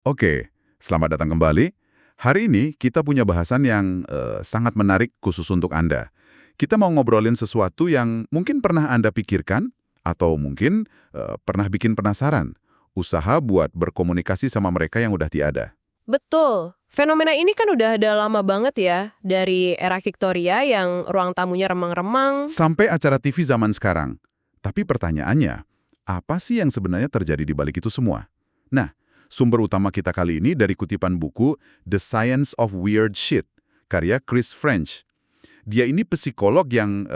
Oke, selamat datang kembali. Hari ini kita punya bahasan yang sangat menarik khusus untuk Anda. Kita mau ngobrolin sesuatu yang mungkin pernah Anda pikirkan, atau mungkin pernah bikin penasaran. Usaha buat berkomunikasi sama mereka yang udah tiada. Betul. Fenomena ini kan udah ada lama banget ya, dari era Victoria yang ruang tamunya remang-remang. Sampai acara TV zaman sekarang. Tapi pertanyaannya, apa sih yang sebenarnya terjadi di balik itu semua? Nah, sumber utama kita kali ini dari kutipan buku The Science of Weird Shit, karya Chris French. Dia ini psikolog yang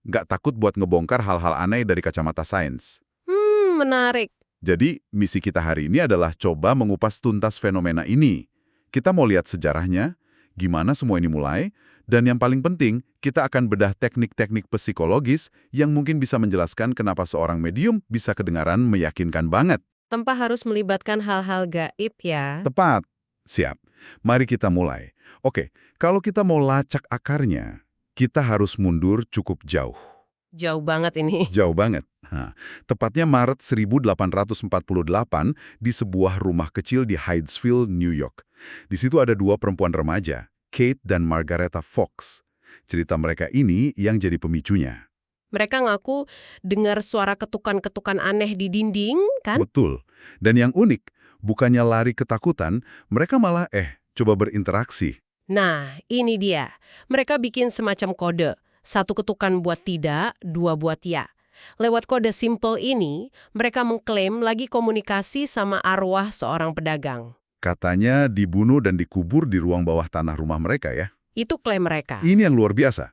nggak takut buat ngebongkar hal-hal aneh dari kacamata sains. Menarik. Jadi, misi kita hari ini adalah coba mengupas tuntas fenomena ini. Kita mau lihat sejarahnya, gimana semua ini mulai, dan yang paling penting, kita akan bedah teknik-teknik psikologis yang mungkin bisa menjelaskan kenapa seorang medium bisa kedengaran meyakinkan banget. Tanpa harus melibatkan hal-hal gaib ya. Tepat. Siap. Mari kita mulai. Oke, kalau kita mau lacak akarnya, kita harus mundur cukup jauh. Jauh banget ini. Jauh banget. Tepatnya Maret 1848 di sebuah rumah kecil di Hydesville, New York. Di situ ada dua perempuan remaja, Kate dan Margaretha Fox. Cerita mereka ini yang jadi pemicunya. Mereka ngaku dengar suara ketukan-ketukan aneh di dinding, kan? Betul. Dan yang unik, bukannya lari ketakutan, mereka malah coba berinteraksi. Nah, ini dia. Mereka bikin semacam kode. Satu ketukan buat tidak, dua buat ya. Lewat kode simple ini, mereka mengklaim lagi komunikasi sama arwah seorang pedagang. Katanya dibunuh dan dikubur di ruang bawah tanah rumah mereka ya. Itu klaim mereka. Ini yang luar biasa.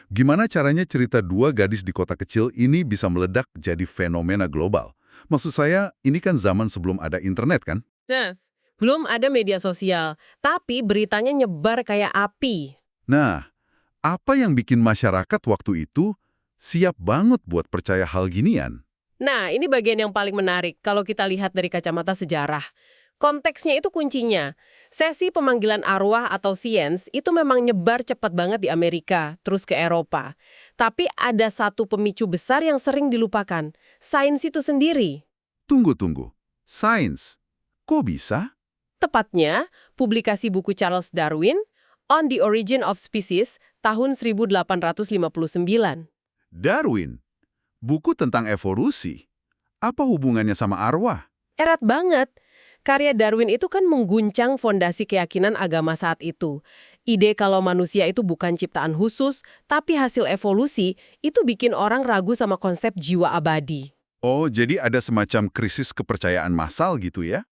Gimana caranya cerita dua gadis di kota kecil ini bisa meledak jadi fenomena global? Maksud saya, ini kan zaman sebelum ada internet kan? Yes. Belum ada media sosial, tapi beritanya nyebar kayak api. Nah, apa yang bikin masyarakat waktu itu siap banget buat percaya hal ginian? Nah, ini bagian yang paling menarik kalau kita lihat dari kacamata sejarah. Konteksnya itu kuncinya. Sesi pemanggilan arwah atau sains itu memang nyebar cepat banget di Amerika, terus ke Eropa. Tapi ada satu pemicu besar yang sering dilupakan. Sains itu sendiri. Tunggu. Sains? Kok bisa? Tepatnya, publikasi buku Charles Darwin, On the Origin of Species, tahun 1859. Darwin? Buku tentang evolusi? Apa hubungannya sama arwah? Erat banget. Karya Darwin itu kan mengguncang fondasi keyakinan agama saat itu. Ide kalau manusia itu bukan ciptaan khusus, tapi hasil evolusi, itu bikin orang ragu sama konsep jiwa abadi. Oh, jadi ada semacam krisis kepercayaan massal gitu ya?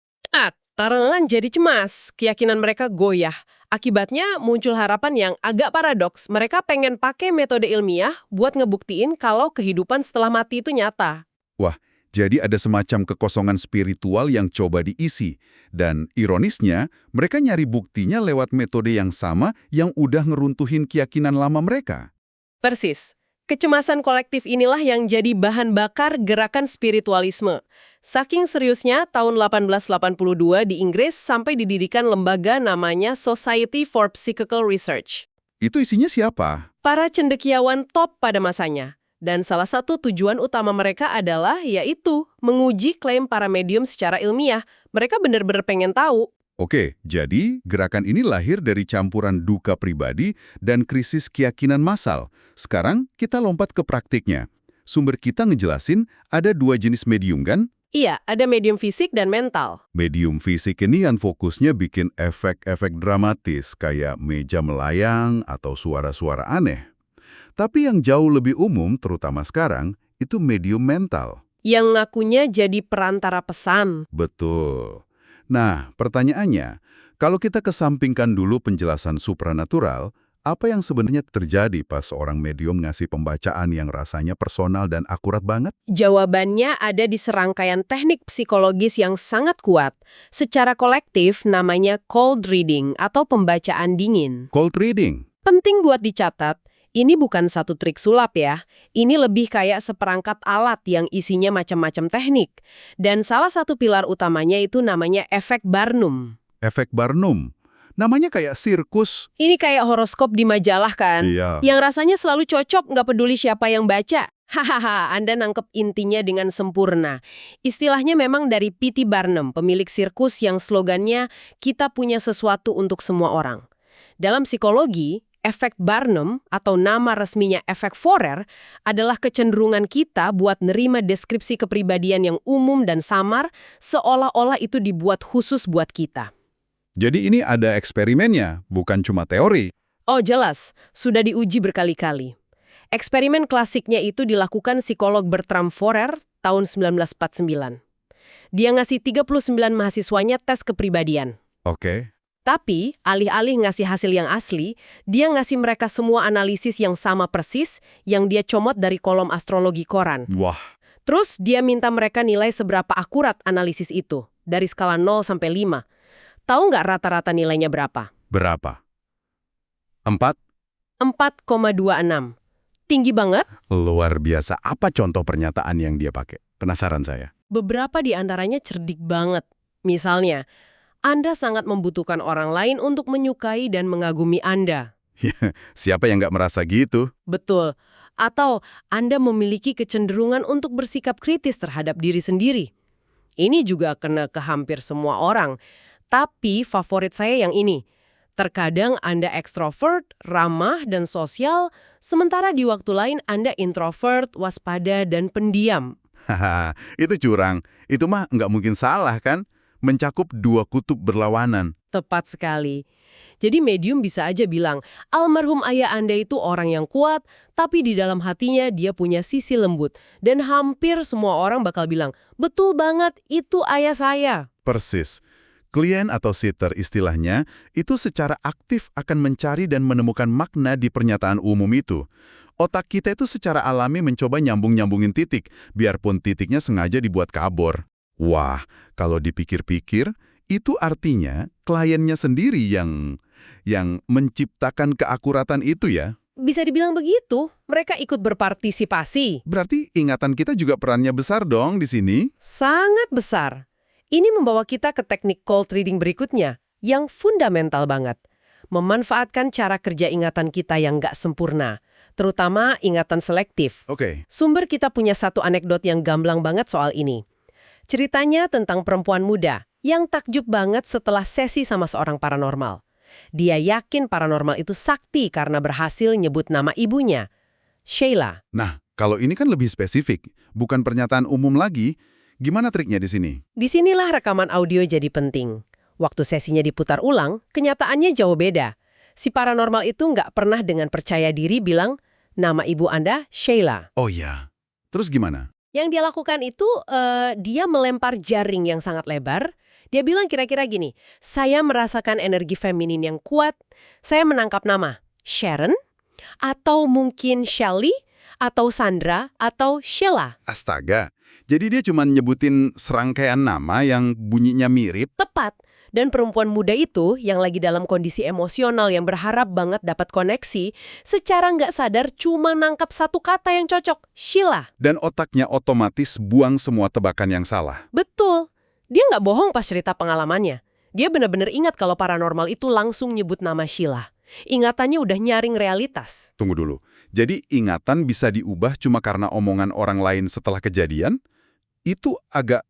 Tarangan jadi cemas, keyakinan mereka goyah. Akibatnya muncul harapan yang agak paradoks. Mereka pengen pakai metode ilmiah buat ngebuktiin kalau kehidupan setelah mati itu nyata. Wah, jadi ada semacam kekosongan spiritual yang coba diisi. Dan ironisnya, mereka nyari buktinya lewat metode yang sama yang udah ngeruntuhin keyakinan lama mereka. Persis. Kecemasan kolektif inilah yang jadi bahan bakar gerakan spiritualisme. Saking seriusnya, tahun 1882 di Inggris sampai didirikan lembaga namanya Society for Psychical Research. Itu isinya siapa? Para cendekiawan top pada masanya. Dan salah satu tujuan utama mereka adalah yaitu menguji klaim para medium secara ilmiah. Mereka benar-benar pengen tahu. Oke, jadi gerakan ini lahir dari campuran duka pribadi dan krisis keyakinan massal. Sekarang kita lompat ke praktiknya. Sumber kita ngejelasin ada dua jenis medium kan? Iya, ada medium fisik dan mental. Medium fisik ini yang fokusnya bikin efek-efek dramatis kayak meja melayang atau suara-suara aneh. Tapi yang jauh lebih umum, terutama sekarang, itu medium mental. Yang ngakunya jadi perantara pesan. Betul. Nah, pertanyaannya, kalau kita kesampingkan dulu penjelasan supranatural, apa yang sebenarnya terjadi pas seorang medium ngasih pembacaan yang rasanya personal dan akurat banget? Jawabannya ada di serangkaian teknik psikologis yang sangat kuat. Secara kolektif namanya cold reading atau pembacaan dingin. Cold reading? Penting buat dicatat, ini bukan satu trik sulap ya. Ini lebih kayak seperangkat alat yang isinya macam-macam teknik. Dan salah satu pilar utamanya itu namanya efek Barnum. Efek Barnum? Namanya kayak sirkus. Ini kayak horoskop di majalah kan? Iya. Yang rasanya selalu cocok, nggak peduli siapa yang baca. Hahaha, Anda nangkep intinya dengan sempurna. Istilahnya memang dari P.T. Barnum, pemilik sirkus yang slogannya, kita punya sesuatu untuk semua orang. Dalam psikologi, efek Barnum atau nama resminya efek Forer adalah kecenderungan kita buat nerima deskripsi kepribadian yang umum dan samar, seolah-olah itu dibuat khusus buat kita. Jadi ini ada eksperimennya, bukan cuma teori. Oh jelas, sudah diuji berkali-kali. Eksperimen klasiknya itu dilakukan psikolog Bertram Forer tahun 1949. Dia ngasih 39 mahasiswanya tes kepribadian. Oke. Tapi, alih-alih ngasih hasil yang asli, dia ngasih mereka semua analisis yang sama persis yang dia comot dari kolom astrologi koran. Wah, Terus dia minta mereka nilai seberapa akurat analisis itu, dari skala 0 sampai 5. Tahu nggak rata-rata nilainya berapa? berapa? 4? 4,26. Tinggi banget. Luar biasa. Apa contoh pernyataan yang dia pakai? Penasaran saya. Beberapa di antaranya cerdik banget. Misalnya, Anda sangat membutuhkan orang lain untuk menyukai dan mengagumi Anda. Siapa yang nggak merasa gitu? Betul. Atau Anda memiliki kecenderungan untuk bersikap kritis terhadap diri sendiri. Ini juga kena ke hampir semua orang. Tapi favorit saya yang ini. Terkadang Anda ekstrovert, ramah, dan sosial, sementara di waktu lain Anda introvert, waspada, dan pendiam. Haha, itu curang. Itu mah nggak mungkin salah kan? Mencakup dua kutub berlawanan. Tepat sekali. Jadi medium bisa aja bilang, almarhum ayah Anda itu orang yang kuat, tapi di dalam hatinya dia punya sisi lembut. Dan hampir semua orang bakal bilang, betul banget, itu ayah saya. Persis. Klien atau sitter istilahnya, itu secara aktif akan mencari dan menemukan makna di pernyataan umum itu. Otak kita itu secara alami mencoba nyambung-nyambungin titik, biarpun titiknya sengaja dibuat kabur. Wah, kalau dipikir-pikir, itu artinya kliennya sendiri yang menciptakan keakuratan itu ya. Bisa dibilang begitu, mereka ikut berpartisipasi. Berarti ingatan kita juga perannya besar dong di sini. Sangat besar. Ini membawa kita ke teknik cold reading berikutnya, yang fundamental banget. Memanfaatkan cara kerja ingatan kita yang nggak sempurna, terutama ingatan selektif. Oke. Sumber kita punya satu anekdot yang gamblang banget soal ini. Ceritanya tentang perempuan muda yang takjub banget setelah sesi sama seorang paranormal. Dia yakin paranormal itu sakti karena berhasil nyebut nama ibunya, Sheila. Nah, kalau ini kan lebih spesifik, bukan pernyataan umum lagi. Gimana triknya di sini? Disinilah rekaman audio jadi penting. Waktu sesinya diputar ulang, kenyataannya jauh beda. Si paranormal itu nggak pernah dengan percaya diri bilang, nama ibu Anda Sheila. Oh iya. Terus gimana? Yang dia lakukan itu, dia melempar jaring yang sangat lebar. Dia bilang kira-kira gini, saya merasakan energi feminin yang kuat, saya menangkap nama Sharon, atau mungkin Shelley, atau Sandra, atau Sheila. Astaga. Jadi dia cuma nyebutin serangkaian nama yang bunyinya mirip. Tepat. Dan perempuan muda itu yang lagi dalam kondisi emosional yang berharap banget dapat koneksi, secara nggak sadar cuma nangkap satu kata yang cocok, Sheila. Dan otaknya otomatis buang semua tebakan yang salah. Betul. Dia nggak bohong pas cerita pengalamannya. Dia benar-benar ingat kalau paranormal itu langsung nyebut nama Sheila. Ingatannya udah nyaring realitas. Tunggu dulu. Jadi ingatan bisa diubah cuma karena omongan orang lain setelah kejadian? Itu agak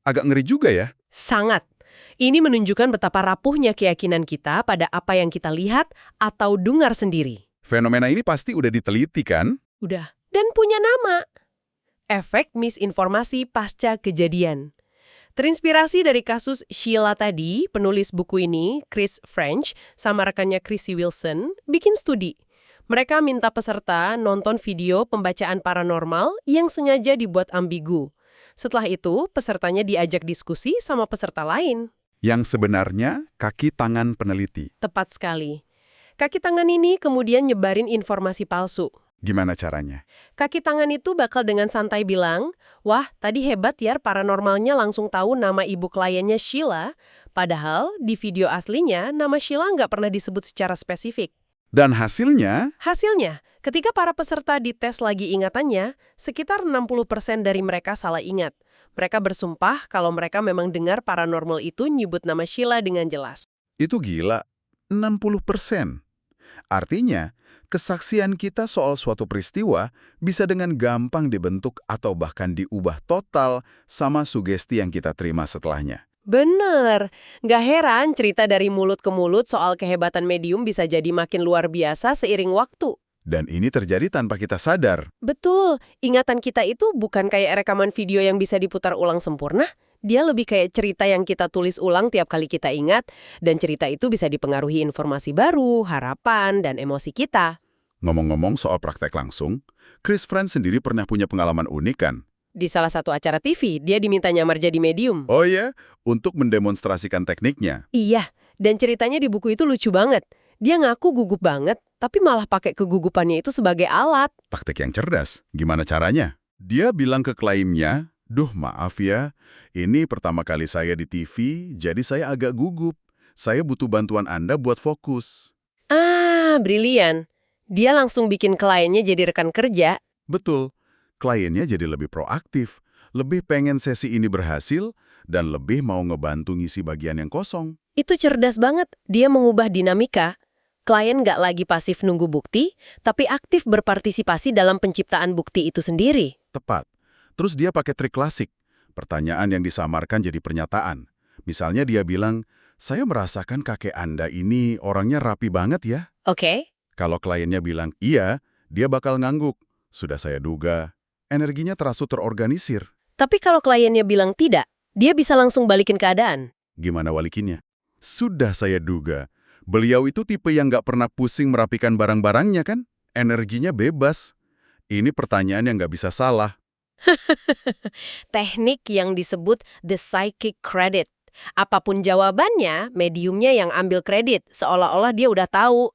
ngeri juga ya? Sangat. Ini menunjukkan betapa rapuhnya keyakinan kita pada apa yang kita lihat atau dengar sendiri. Fenomena ini pasti udah diteliti kan? Udah. Dan punya nama. Efek misinformasi pasca kejadian. Terinspirasi dari kasus Sheila tadi, penulis buku ini, Chris French, sama rekannya Chrissy Wilson, bikin studi. Mereka minta peserta nonton video pembacaan paranormal yang sengaja dibuat ambigu. Setelah itu, pesertanya diajak diskusi sama peserta lain. Yang sebenarnya kaki tangan peneliti. Tepat sekali. Kaki tangan ini kemudian nyebarin informasi palsu. Gimana caranya? Kaki tangan itu bakal dengan santai bilang, wah tadi hebat ya paranormalnya langsung tahu nama ibu kliennya Sheila, padahal di video aslinya nama Sheila nggak pernah disebut secara spesifik. Dan hasilnya? Hasilnya, ketika para peserta dites lagi ingatannya, sekitar 60% dari mereka salah ingat. Mereka bersumpah kalau mereka memang dengar paranormal itu nyebut nama Sheila dengan jelas. Itu gila. 60%. Artinya, kesaksian kita soal suatu peristiwa bisa dengan gampang dibentuk atau bahkan diubah total sama sugesti yang kita terima setelahnya. Bener. Nggak heran cerita dari mulut ke mulut soal kehebatan medium bisa jadi makin luar biasa seiring waktu. Dan ini terjadi tanpa kita sadar. Betul, ingatan kita itu bukan kayak rekaman video yang bisa diputar ulang sempurna. Dia lebih kayak cerita yang kita tulis ulang tiap kali kita ingat, dan cerita itu bisa dipengaruhi informasi baru, harapan, dan emosi kita. Ngomong-ngomong soal praktek langsung, Chris Friend sendiri pernah punya pengalaman unik kan? Di salah satu acara TV, dia diminta nyamar jadi medium. Oh ya, untuk mendemonstrasikan tekniknya. Iya, dan ceritanya di buku itu lucu banget. Dia ngaku gugup banget, tapi malah pakai kegugupannya itu sebagai alat. Taktik yang cerdas. Gimana caranya? Dia bilang ke kliennya, "Duh, maaf ya, ini pertama kali saya di TV, jadi saya agak gugup. Saya butuh bantuan Anda buat fokus." Ah, brilian. Dia langsung bikin kliennya jadi rekan kerja. Betul. Kliennya jadi lebih proaktif, lebih pengen sesi ini berhasil, dan lebih mau ngebantu ngisi bagian yang kosong. Itu cerdas banget. Dia mengubah dinamika. Klien nggak lagi pasif nunggu bukti, tapi aktif berpartisipasi dalam penciptaan bukti itu sendiri. Tepat. Terus dia pakai trik klasik. Pertanyaan yang disamarkan jadi pernyataan. Misalnya dia bilang, "Saya merasakan kakek Anda ini orangnya rapi banget ya." Oke? Kalau kliennya bilang iya, dia bakal ngangguk. Sudah saya duga. Energinya terasa terorganisir. Tapi kalau kliennya bilang tidak, dia bisa langsung balikin keadaan. Gimana walikinnya? Sudah saya duga. Beliau itu tipe yang nggak pernah pusing merapikan barang-barangnya kan? Energinya bebas. Ini pertanyaan yang nggak bisa salah. Teknik yang disebut the psychic credit. Apapun jawabannya, mediumnya yang ambil kredit, seolah-olah dia udah tahu.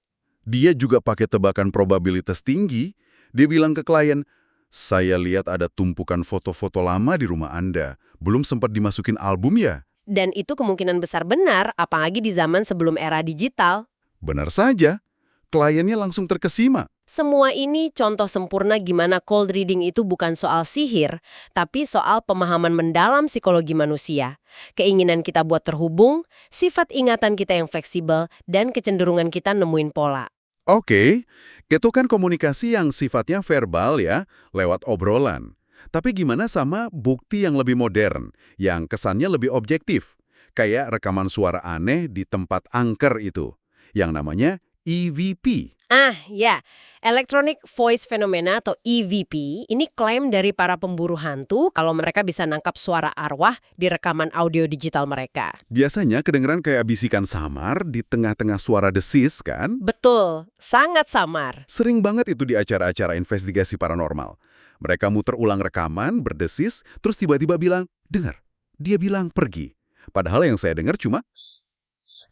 Dia juga pakai tebakan probabilitas tinggi. Dia bilang ke klien, "Saya lihat ada tumpukan foto-foto lama di rumah Anda. Belum sempat dimasukin album ya?" Dan itu kemungkinan besar benar, apalagi di zaman sebelum era digital. Benar saja. Kliennya langsung terkesima. Semua ini contoh sempurna gimana cold reading itu bukan soal sihir, tapi soal pemahaman mendalam psikologi manusia. Keinginan kita buat terhubung, sifat ingatan kita yang fleksibel, dan kecenderungan kita nemuin pola. Oke, itu kan komunikasi yang sifatnya verbal ya, lewat obrolan. Tapi gimana sama bukti yang lebih modern, yang kesannya lebih objektif? Kayak rekaman suara aneh di tempat angker itu, yang namanya EVP. Ah, ya. Electronic Voice Phenomena atau EVP, ini klaim dari para pemburu hantu kalau mereka bisa nangkap suara arwah di rekaman audio digital mereka. Biasanya kedengeran kayak bisikan samar di tengah-tengah suara desis kan? Betul, sangat samar. Sering banget itu di acara-acara investigasi paranormal. Mereka muter ulang rekaman, berdesis, terus tiba-tiba bilang, "Dengar." Dia bilang, "Pergi." Padahal yang saya dengar cuma...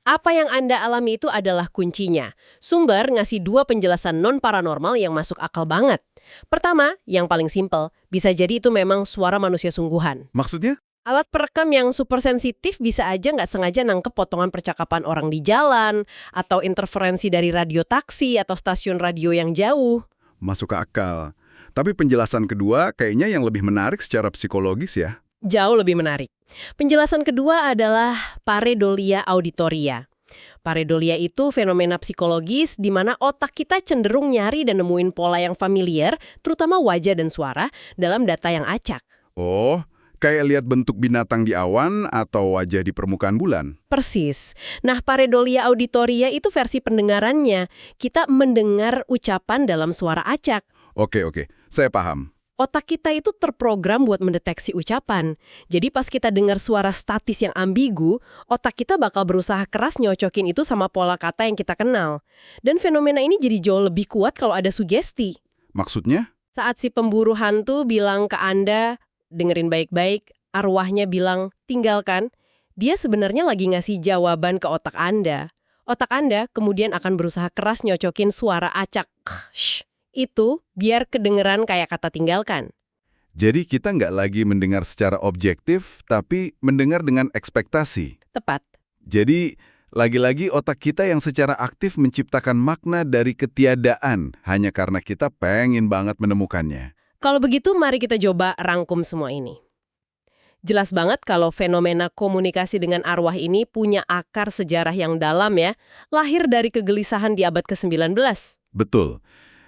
Apa yang Anda alami itu adalah kuncinya. Sumber ngasih dua penjelasan non-paranormal yang masuk akal banget. Pertama, yang paling simpel, bisa jadi itu memang suara manusia sungguhan. Maksudnya? Alat perekam yang super sensitif bisa aja nggak sengaja nangkep potongan percakapan orang di jalan, atau interferensi dari radio taksi atau stasiun radio yang jauh. Masuk ke akal. Tapi penjelasan kedua kayaknya yang lebih menarik secara psikologis ya. Jauh lebih menarik. Penjelasan kedua adalah pareidolia auditoria. Pareidolia itu fenomena psikologis di mana otak kita cenderung nyari dan nemuin pola yang familiar, terutama wajah dan suara, dalam data yang acak. Oh, kayak lihat bentuk binatang di awan atau wajah di permukaan bulan. Persis. Nah, pareidolia auditoria itu versi pendengarannya. Kita mendengar ucapan dalam suara acak. Oke, saya paham. Otak kita itu terprogram buat mendeteksi ucapan. Jadi pas kita dengar suara statis yang ambigu, otak kita bakal berusaha keras nyocokin itu sama pola kata yang kita kenal. Dan fenomena ini jadi jauh lebih kuat kalau ada sugesti. Maksudnya? Saat si pemburu hantu bilang ke Anda, dengerin baik-baik, arwahnya bilang, tinggalkan, dia sebenarnya lagi ngasih jawaban ke otak Anda. Otak Anda kemudian akan berusaha keras nyocokin suara acak. Itu biar kedengeran kayak kata tinggalkan. Jadi kita nggak lagi mendengar secara objektif, tapi mendengar dengan ekspektasi. Tepat. Jadi, lagi-lagi otak kita yang secara aktif menciptakan makna dari ketiadaan, hanya karena kita pengen banget menemukannya. Kalau begitu, mari kita coba rangkum semua ini. Jelas banget kalau fenomena komunikasi dengan arwah ini punya akar sejarah yang dalam ya, lahir dari kegelisahan di abad ke-19. Betul.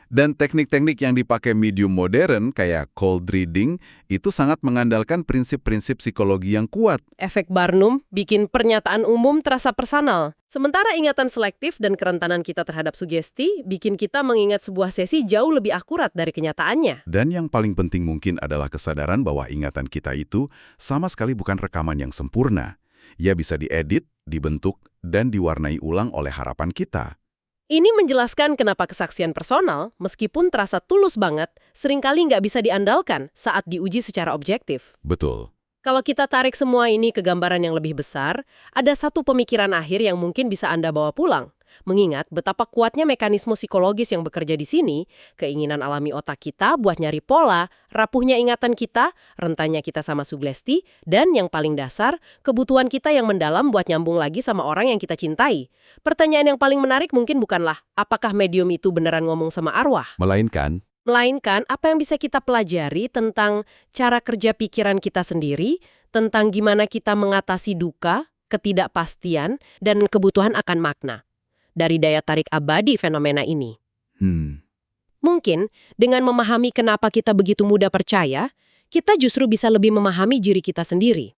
Dan teknik-teknik yang dipakai medium modern kayak cold reading itu sangat mengandalkan prinsip-prinsip psikologi yang kuat. Efek Barnum bikin pernyataan umum terasa personal. Sementara ingatan selektif dan kerentanan kita terhadap sugesti bikin kita mengingat sebuah sesi jauh lebih akurat dari kenyataannya. Dan yang paling penting mungkin adalah kesadaran bahwa ingatan kita itu sama sekali bukan rekaman yang sempurna. Ia bisa diedit, dibentuk, dan diwarnai ulang oleh harapan kita. Ini menjelaskan kenapa kesaksian personal, meskipun terasa tulus banget, seringkali nggak bisa diandalkan saat diuji secara objektif. Betul. Kalau kita tarik semua ini ke gambaran yang lebih besar, ada satu pemikiran akhir yang mungkin bisa Anda bawa pulang. Mengingat betapa kuatnya mekanisme psikologis yang bekerja di sini, keinginan alami otak kita buat nyari pola, rapuhnya ingatan kita, rentannya kita sama sugesti, dan yang paling dasar, kebutuhan kita yang mendalam buat nyambung lagi sama orang yang kita cintai. Pertanyaan yang paling menarik mungkin bukanlah apakah medium itu beneran ngomong sama arwah, Melainkan, apa yang bisa kita pelajari tentang cara kerja pikiran kita sendiri, tentang gimana kita mengatasi duka, ketidakpastian, dan kebutuhan akan makna dari daya tarik abadi fenomena ini. Mungkin dengan memahami kenapa kita begitu mudah percaya, kita justru bisa lebih memahami diri kita sendiri.